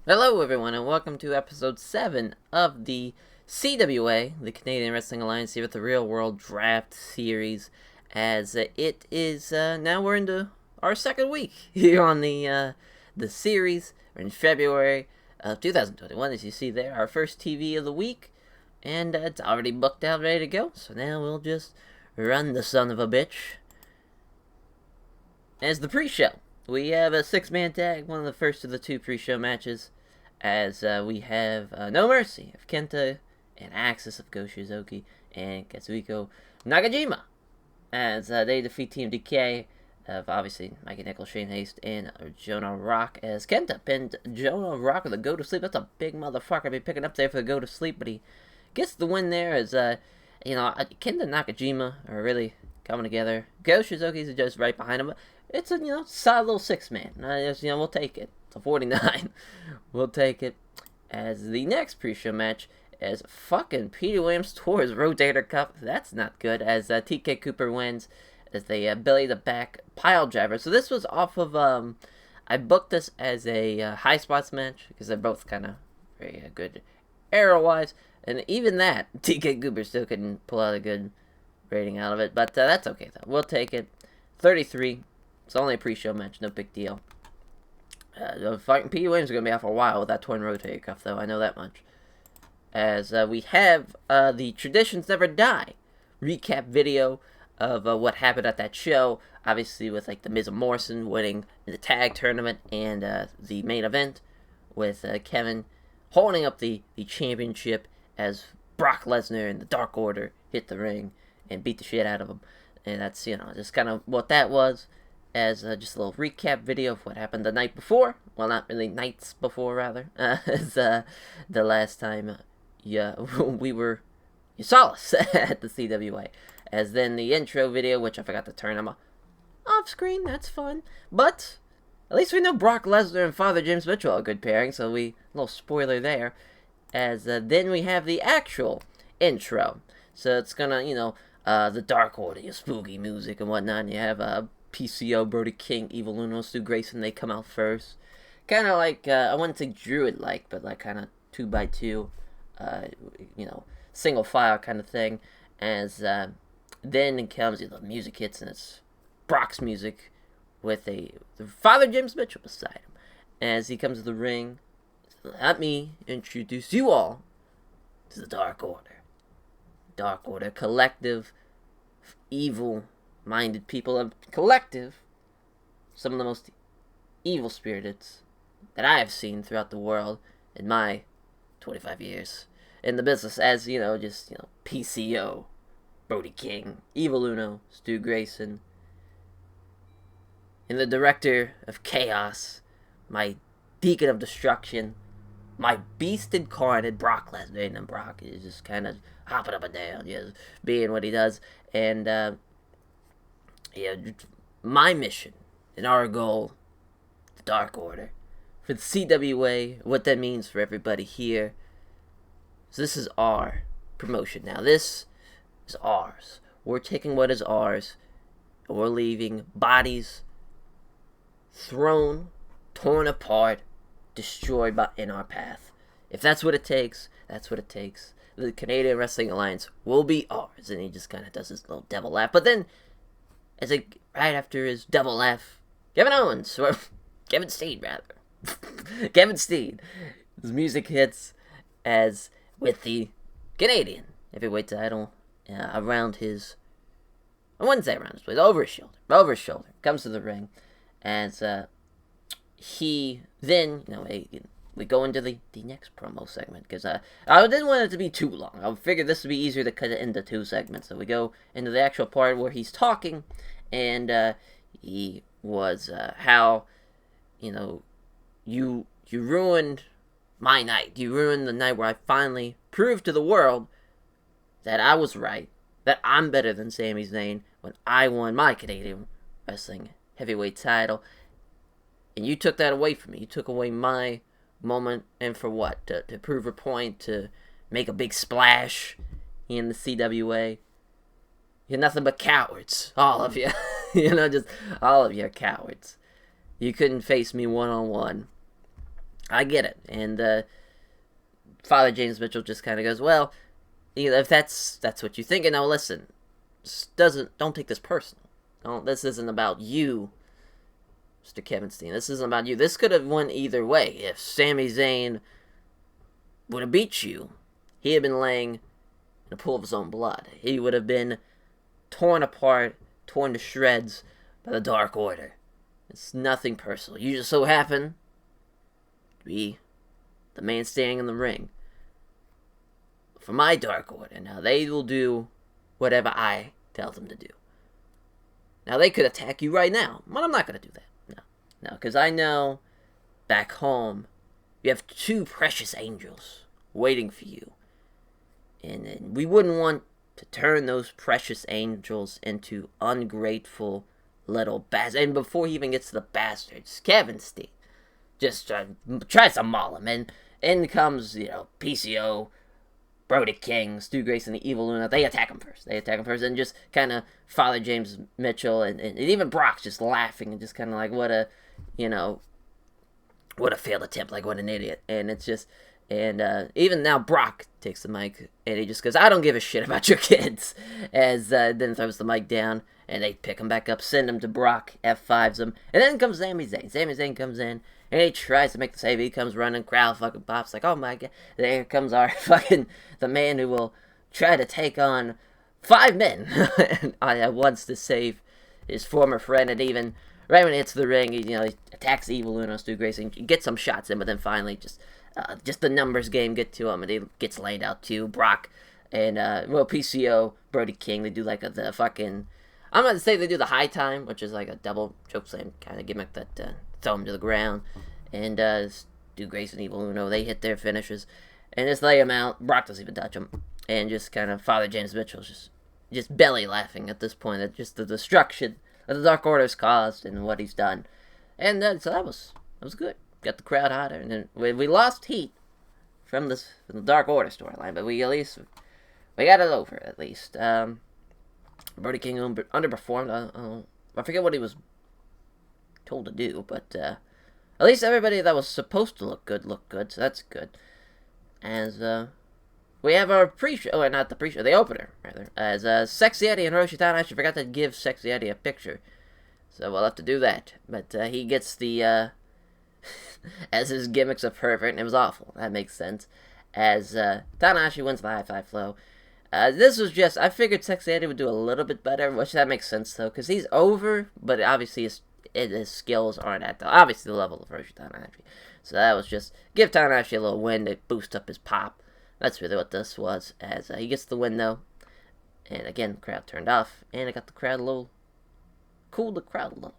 Hello, everyone, and welcome to episode 7 of the CWA, the Canadian Wrestling Alliance, here with the Real World Draft Series. As it is now we're into our second week here on the series. We're in February of 2021, as you see there, our first TV of the week, and it's already booked out, ready to go. So now we'll just run the son of a bitch. As the pre-show, we have a 6-man tag, one of the first of the 2 pre-show matches, as we have No Mercy of Kenta and Axis of Go Shizuki and Katsuhiko Nakajima, as they defeat Team Decay of obviously Mikey Nickel, Shane Haste, and Jonah Rock, as Kenta pinned Jonah Rock with a go to sleep. That's a big motherfucker to be picking up there for the go to sleep, but he gets the win there as Kenta and Nakajima are really coming together. Go Shizuki's just right behind him. It's a solid little 6-man. We'll take it. It's a 49. We'll take it. As the next pre-show match is fucking Petey Williams towards Rotator Cuff. That's not good. As TK Cooper wins as they belly the back pile driver. So this was off of I booked this as a high spots match because they're both kind of very good arrow wise, and even that TK Cooper still couldn't pull out a good rating out of it. But that's okay though. We'll take it. 33. It's only a pre-show match, no big deal. Fighting Petey Williams is going to be out for a while with that torn rotator cuff, though. I know that much. As we have the Traditions Never Die recap video of what happened at that show. Obviously, with like the Miz and Morrison winning the tag tournament and the main event with Kevin holding up the championship as Brock Lesnar and the Dark Order hit the ring and beat the shit out of him. And that's, just kind of what that was. As just a little recap video of what happened the night before. Well, not really nights before, rather. As the last time you saw us at the CWA. As then the intro video, which I forgot to turn them off screen. That's fun. But at least we know Brock Lesnar and Father James Mitchell are a good pairing. So a little spoiler there. As then we have the actual intro. So it's gonna, the Dark Order, your spooky music and whatnot. And you have PCO, Brody King, Evil Uno, Stu Grayson, they come out first. Kind of like, I wouldn't say Druid-like, but like kind of 2x2, single file kind of thing. As then it comes, the music hits, and it's Brock's music with the Father James Mitchell beside him. As he comes to the ring, let me introduce you all to the Dark Order. Dark Order, collective, evil-minded people, a collective, some of the most evil spirits that I have seen throughout the world in my 25 years in the business. As PCO, Brody King, Evil Uno, Stu Grayson, and the Director of Chaos, my Deacon of Destruction, my Beast Incarnate, Brock Lesnar. And Brock is just kind of hopping up and down, just being what he does. And my mission and our goal, the Dark Order, for the CWA, what that means for everybody here. So this is our promotion now. This is ours. We're taking what is ours, and we're leaving bodies thrown, torn apart, destroyed in our path. If that's what it takes, that's what it takes. The Canadian Wrestling Alliance will be ours. And he just kind of does this little devil laugh. But then, right after his devil laugh, Kevin Steen, Kevin Steen. His music hits as with the Canadian heavyweight title around his, I wouldn't say around his waist, over his shoulder, comes to the ring. As he then, we go into the next promo segment, because I didn't want it to be too long. I figured this would be easier to cut it into 2 segments. So we go into the actual part where he's talking, and he was how, you ruined my night. You ruined the night where I finally proved to the world that I was right, that I'm better than Sami Zayn when I won my Canadian Wrestling Heavyweight title. And you took that away from me. You took away my moment, and for what? To prove a point, to make a big splash in the CWA. You're nothing but cowards, all of you. Just all of you are cowards. You couldn't face me one-on-one. I get it. And Father James Mitchell just kind of goes, well, if that's what you think, and now listen, don't take this personal. This isn't about you, Mr. Kevin Steen. This isn't about you. This could have went either way. If Sami Zayn would have beat you, he had been laying in a pool of his own blood. He would have been torn apart, torn to shreds by the Dark Order. It's nothing personal. You just so happen to be the man standing in the ring for my Dark Order. Now, they will do whatever I tell them to do. Now, they could attack you right now, but I'm not going to do that. No, because I know back home you have two precious angels waiting for you. And we wouldn't want to turn those precious angels into ungrateful little bastards. And before he even gets to the bastards, Kevin Steen just tries to maul him. And in comes, PCO, Brody King, Stu Grayson, the Evil Luna. They attack him first. And just kind of Father James Mitchell and even Brock's just laughing and just kind of like, what a failed attempt. Like, what an idiot. And it's just... And even now, Brock takes the mic, and he just goes, I don't give a shit about your kids, as then throws the mic down, and they pick him back up, send him to Brock, F5s him, and then comes Sami Zayn. Sami Zayn comes in, and he tries to make the save. He comes running, crowd fucking pops, like, oh my god, there comes the man who will try to take on 5 men at once to save his former friend, and even right when he hits the ring, he attacks Evil Uno, Stu Grayson, gets some shots in, but then finally just the numbers game get to him, and he gets laid out too. Brock and PCO, Brody King, they do like the fucking... I'm going to say they do the high time, which is like a double chokeslam kind of gimmick that throw him to the ground. And Stu Grayson, Evil Uno, they hit their finishes and just lay him out. Brock doesn't even touch him, and just kind of Father James Mitchell's just belly laughing at this point at just the destruction that the Dark Order's caused and what he's done. And so that was good. Got the crowd hotter, and then we lost heat from the Dark Order storyline, but we got it over at least. Brody King underperformed. I forget what he was told to do, but at least everybody that was supposed to look good looked good, so that's good. As we have our pre-show, not the pre-show, the opener rather, as Sexy Eddie and Roshi Tanahashi forgot to give Sexy Eddie a picture, so we'll have to do that. But he gets the as his gimmick's a pervert, and it was awful. That makes sense. As Tanahashi wins the high five flow. This was just, I figured Sexy Eddie would do a little bit better, which that makes sense though, because he's over, but obviously his skills aren't at the level of Roshi Tanahashi. So that was just, give Tanahashi a little win to boost up his pop. That's really what this was, as he gets the win though. And again, the crowd turned off, and it got the crowd cooled the crowd a little.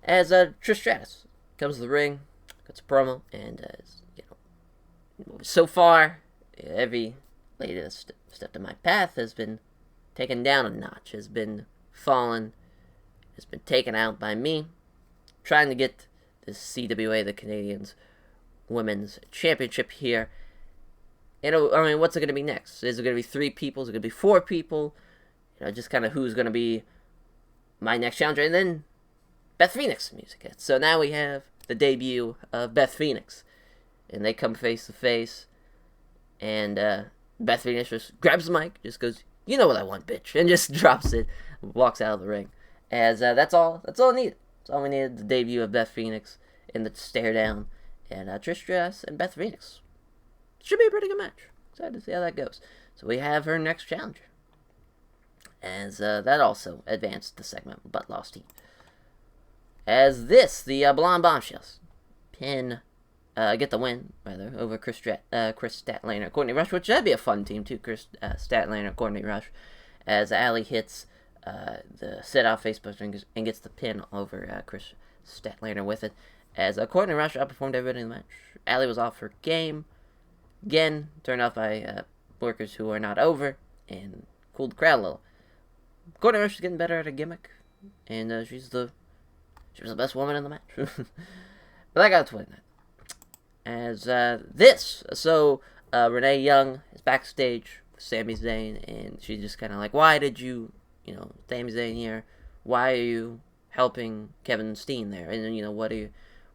As Trish Stratus comes to the ring, cuts a promo, and so far, every lady that's stepped in my path has been taken down a notch, has been fallen, has been taken out by me, trying to get this CWA, the Canadians Women's Championship here. And what's it going to be next? Is it going to be 3 people? Is it going to be 4 people? Just kind of who's going to be my next challenger, and then Beth Phoenix music hits. So now we have the debut of Beth Phoenix, and they come face to face, and Beth Phoenix just grabs the mic, just goes, "You know what I want, bitch," and just drops it, walks out of the ring. As that's all I needed. That's all we needed. The debut of Beth Phoenix in the stare down, and Trish Stratus and Beth Phoenix. Should be a pretty good match. Excited to see how that goes. So we have her next challenger. As that also advanced the segment, but lost heat. As the Blonde Bombshells get the win, rather, over Chris Statlander, Courtney Rush, which that'd be a fun team, too, Chris Statlander, Courtney Rush, as Allie hits the sit-out facebuster and gets the pin over Chris Statlander with it, as Courtney Rush outperformed everybody in the match. Allie was off her game, again, turned off by workers who are not over, and cooled the crowd a little. Courtney Rush is getting better at her gimmick, and she was the best woman in the match. But I got to win that. As Renee Young is backstage with Sami Zayn, and she's just kind of like, why did you, Sami Zayn here, why are you helping Kevin Steen there? And then, what are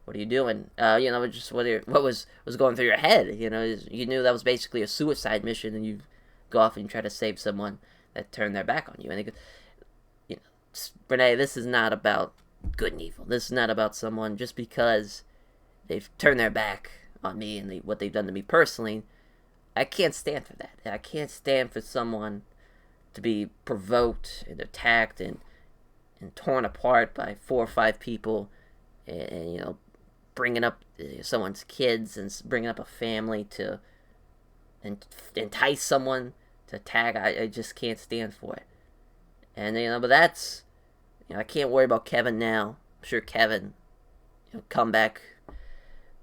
what are you doing? Just what was going through your head? You knew that was basically a suicide mission, and you go off and you try to save someone that turned their back on you. And Renee, this is not about good and evil. This is not about someone just because they've turned their back on me and what they've done to me personally. I can't stand for that. I can't stand for someone to be provoked and attacked and torn apart by 4 or 5 people, and bringing up someone's kids and bringing up a family to entice someone to attack. I just can't stand for it. And but that's I can't worry about Kevin now. I'm sure Kevin come back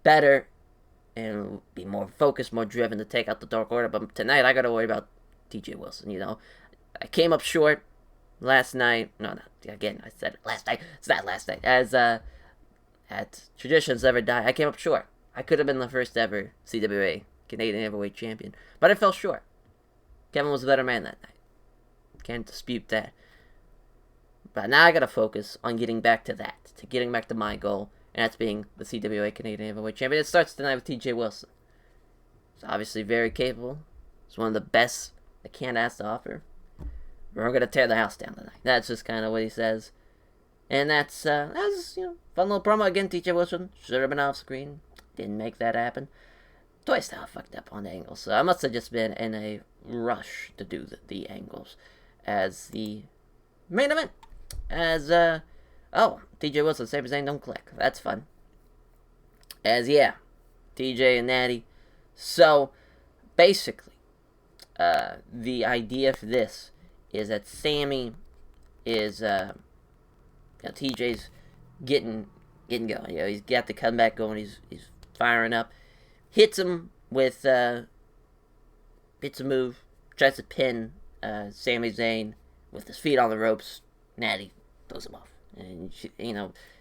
better and be more focused, more driven to take out the Dark Order. But tonight I got to worry about TJ Wilson. I came up short last night. No, again, I said it last night. It's not last night. As at Traditions Never Die, I came up short. I could have been the first ever CWA Canadian Heavyweight Champion, but I fell short. Kevin was a better man that night. Can't dispute that. But now I gotta focus on getting back to that, to getting back to my goal, and that's being the CWA Canadian Heavyweight Champion. It starts tonight with TJ Wilson. He's obviously very capable. He's one of the best that Canada has to offer. We're gonna tear the house down tonight. That's just kind of what he says, and that's fun little promo again. TJ Wilson should have been off screen, didn't make that happen. Twice now I fucked up on the angles, so I must have just been in a rush to do the angles as the main event. As TJ Wilson, same as name don't click. That's fun. As TJ and Natty. So basically, the idea for this is that Sammy is TJ's getting going. He's got the comeback going. He's firing up. Hits him with hits a move. Tries to pin Sami Zayn with his feet on the ropes. Natty throws him off. And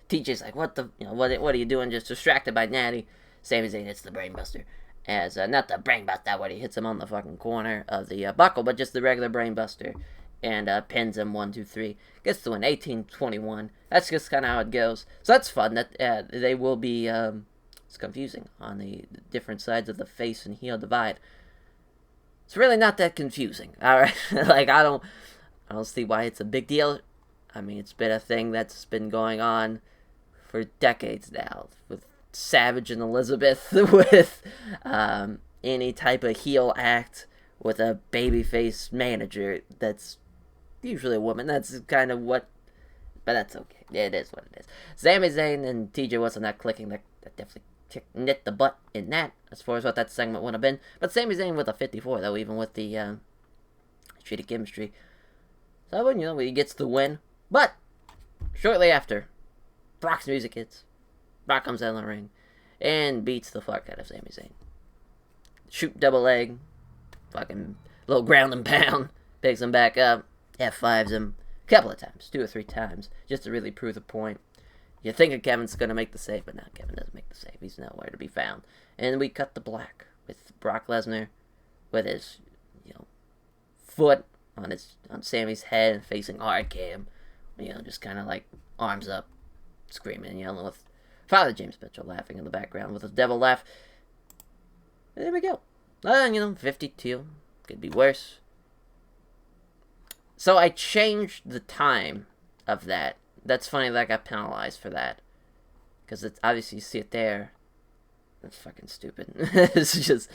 TJ's like, what are you doing? Just distracted by Natty. Sami Zayn hits the brainbuster. As not the brainbuster where he hits him on the fucking corner of the buckle, but just the regular brainbuster. And pins him 1, 2, 3. Gets to win 18-21. That's just kind of how it goes. So that's fun. That they will be. It's confusing on the different sides of the face and heel divide. It's really not that confusing. All right, I don't see why it's a big deal. I mean, it's been a thing that's been going on for decades now with Savage and Elizabeth, with any type of heel act with a babyface manager that's usually a woman. That's kind of what, but that's okay. It is what it is. Sami Zayn and TJ Wilson not clicking. That definitely nipped the butt in that, as far as what that segment would have been. But Sami Zayn with a 54, though, even with the treated chemistry. So, he gets the win. But shortly after, Brock's music hits. Brock comes out of the ring and beats the fuck out of Sami Zayn. Shoot double leg. Fucking little ground and pound. Picks him back up. F5s him a couple of times. 2 or 3 times. Just to really prove the point. You're thinking Kevin's going to make the save, but no, Kevin doesn't make the save. He's nowhere to be found. And we cut to black with Brock Lesnar with his, foot on Sammy's head facing RKM. Just kind of like arms up, screaming and yelling with Father James Mitchell laughing in the background with a devil laugh. And there we go. 52. Could be worse. So I changed the time of that. That's funny that I got penalized for that. Because it's obviously you see it there. That's fucking stupid. It's just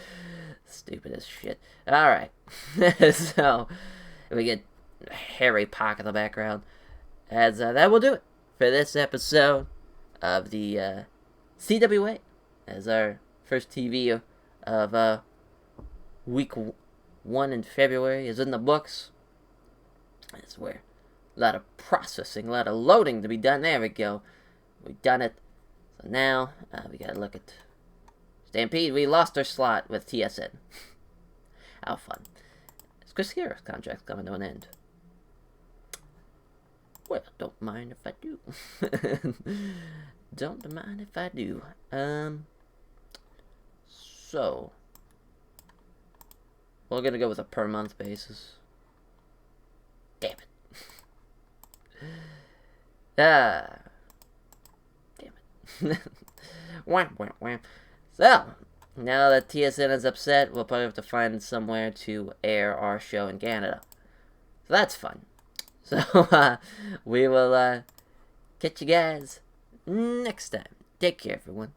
stupid as shit. Alright. So we get Harry Pock in the background. As that will do it for this episode of the CWA. As our first TV of week 1 in February is in the books. That's where a lot of processing, a lot of loading to be done. There we go. We've done it. So now, we gotta look at Stampede. We lost our slot with TSN. How fun. It's Chris Hero's contract's coming to an end. Well, don't mind if I do. Don't mind if I do. So, we're gonna go with a per month basis. Damn it. Damn it. Wham, wham, wham. So, now that TSN is upset, we'll probably have to find somewhere to air our show in Canada. So that's fun. So, we will catch you guys next time. Take care, everyone.